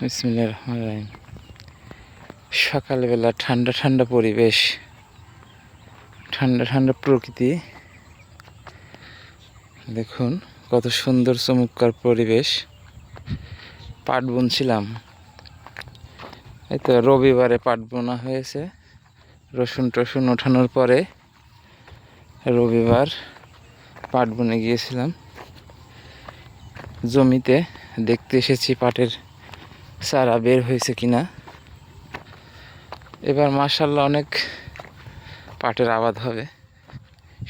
বিসমিল্লাহির রহমানির রহিম। সকালবেলা ঠান্ডা ঠান্ডা পরিবেশ, ঠান্ডা ঠান্ডা প্রকৃতি। দেখুন কত সুন্দর চমৎকার পরিবেশ। পাট বুনছিলাম, এই তো রবিবারে পাট বোনা হয়েছে। রসুন টসুন ওঠানোর পরে রবিবার পাট বুনে গিয়েছিলাম জমিতে, দেখতে এসেছি পাটের চারা বের হয়েছে কিনা। এবার মাশাআল্লাহ অনেক পাটের আবাদ হবে।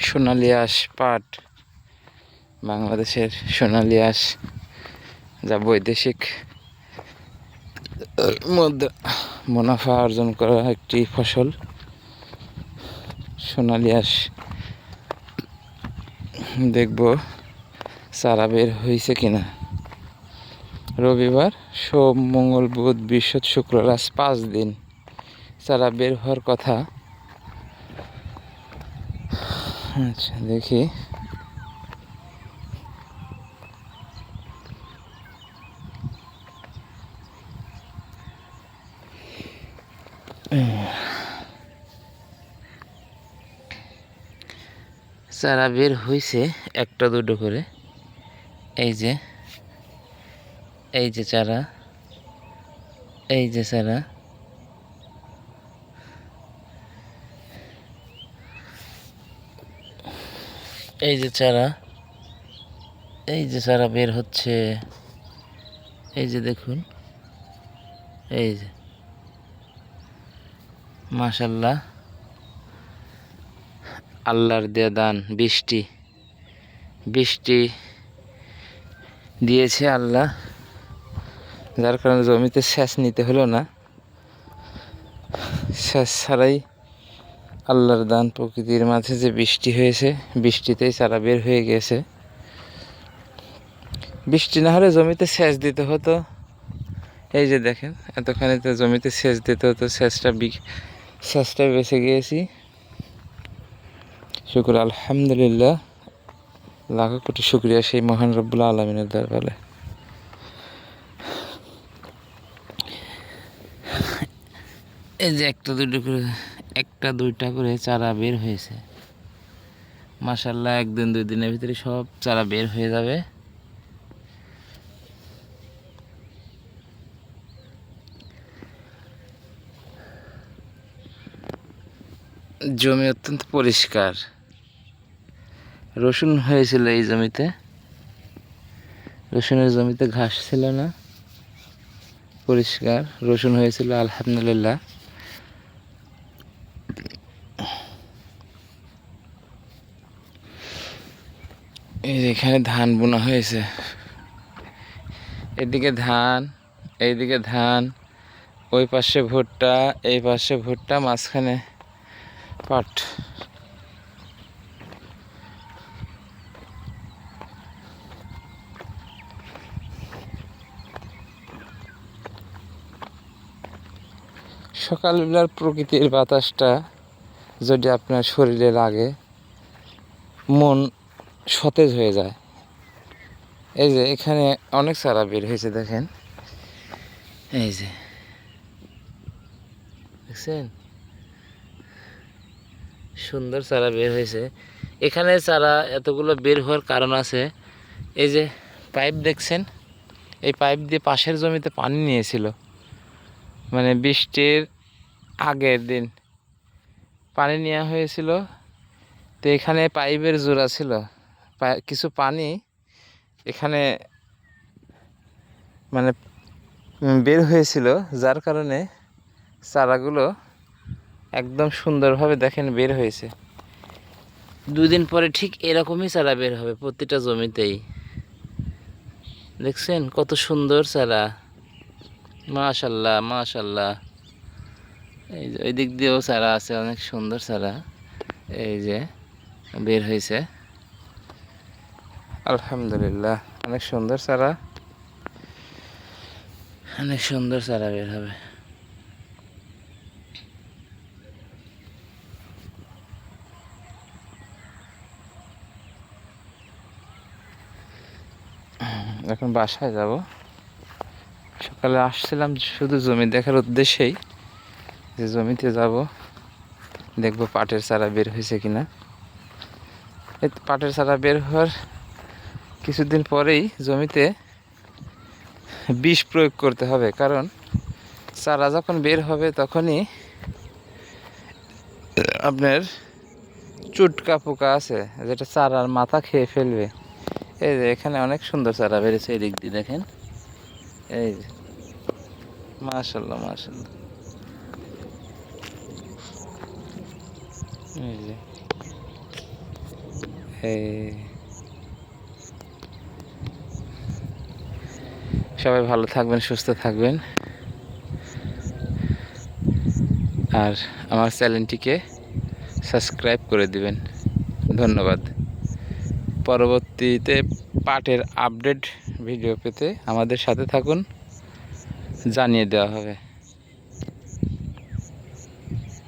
সোনালী আঁশ পাট, বাংলাদেশের সোনালী আঁশ, যা বৈদেশিক মুনাফা অর্জন করা একটি ফসল। সোনালী আঁশ দেখব চারা বের হয়েছে কিনা। রবিবার, সোম, মঙ্গল, বুধ, বৃহস্পতি, শুক্রবার, আজ 5 দিন চারা বের হওয়ার কথা। আচ্ছা দেখি। চারা বের হয়েছে একটা দুটো করে। এই যে চারা, এই যে চারা, এই যে চারা, এই যে চারা বের হচ্ছে। এই যে দেখুন, এই যে মাশাআল্লাহ, আল্লাহর দেয়া দান। বৃষ্টি দিয়েছে আল্লাহ, যার কারণে জমিতে সেচ নিতে হলো না। সেচ ছাড়াই আল্লাহর দান, প্রকৃতির মাঝে যে বৃষ্টি হয়েছে, বৃষ্টিতেই চারা বের হয়ে গেছে। বৃষ্টি না হলে জমিতে সেচ দিতে হতো। এই যে দেখেন, এতখানি তো জমিতে সেচ দিতে হতো, সেচটা বেঁচে গিয়েছি। শুকর আলহামদুলিল্লাহ, লাখো কোটি শুকরিয়া সেই মহান রব্বুল আলামিনের দরবারে। এই যে একটা দুইটা করে চারা বের হয়েছে। মাশাআল্লাহ, 1-2 দিনের ভিতরে সব চারা বের হয়ে যাবে। জমি অত্যন্ত পরিষ্কার। রসুন হয়েছিল এই জমিতে, রসুনের জমিতে ঘাস ছিল না, পরিষ্কার রসুন হয়েছিল আলহামদুলিল্লাহ। এই যে এখানে ধান বোনা হয়েছে, এদিকে ধান, এইদিকে ধান, ওই পাশে ভুট্টা, এই পাশে ভুট্টা, মাঝখানে পাট। সকালবেলার প্রকৃতির বাতাসটা যদি আপনার শরীরে লাগে, মন সতেজ হয়ে যায়। এই যে এখানে অনেক চারা বের হয়েছে, দেখেন, এই যে দেখছেন, সুন্দর চারা বের হয়েছে। এখানে চারা এতগুলো বের হওয়ার কারণ আছে। এই যে পাইপ দেখছেন, এই পাইপ দিয়ে পাশের জমিতে পানি নিয়েছিল, মানে বৃষ্টির আগের দিন পানি নেওয়া হয়েছিল। তো এখানে পাইপের জোড়া ছিল, কিছু পানি এখানে মানে বের হয়েছিল, যার কারণে চারাগুলো একদম সুন্দরভাবে দেখেন বের হয়েছে। 2 দিন পরে ঠিক এরকমই চারা বের হবে প্রতিটা জমিতেই। দেখছেন কত সুন্দর চারা, মাশাআল্লাহ মাশাআল্লাহ। এই যে ওই দিক দিয়েও চারা আছে, অনেক সুন্দর চারা। এই যে বের হয়েছে আলহামদুলিল্লাহ, অনেক সুন্দর চারা, অনেক সুন্দর চারা বের হবে। এখন বাসায় যাব, সকালে আসছিলাম শুধু জমি দেখার উদ্দেশ্যেই, যে জমিতে যাব, দেখব পাটের চারা বের হয়েছে কিনা। এই পাটের চারা বের হওয়ার কিছুদিন পরেই জমিতে বিষ প্রয়োগ করতে হবে, কারণ চারা যখন বের হবে তখনই আপনার চুটকা পোকা আছে যেটা চারার মাথা খেয়ে ফেলবে। এই যে এখানে অনেক সুন্দর চারা বেরিয়েছে, এই দিক দিয়ে দেখেন, এই যে মাশাআল্লাহ মাশাআল্লাহ, এই যে সবাই ভালো থাকবেন, সুস্থ থাকবেন, আর আমার চ্যানেলটিকে সাবস্ক্রাইব করে দিবেন। ধন্যবাদ। পরবর্তীতে পাটের আপডেট ভিডিও পেতে আমাদের সাথে থাকুন, জানিয়ে দেওয়া হবে।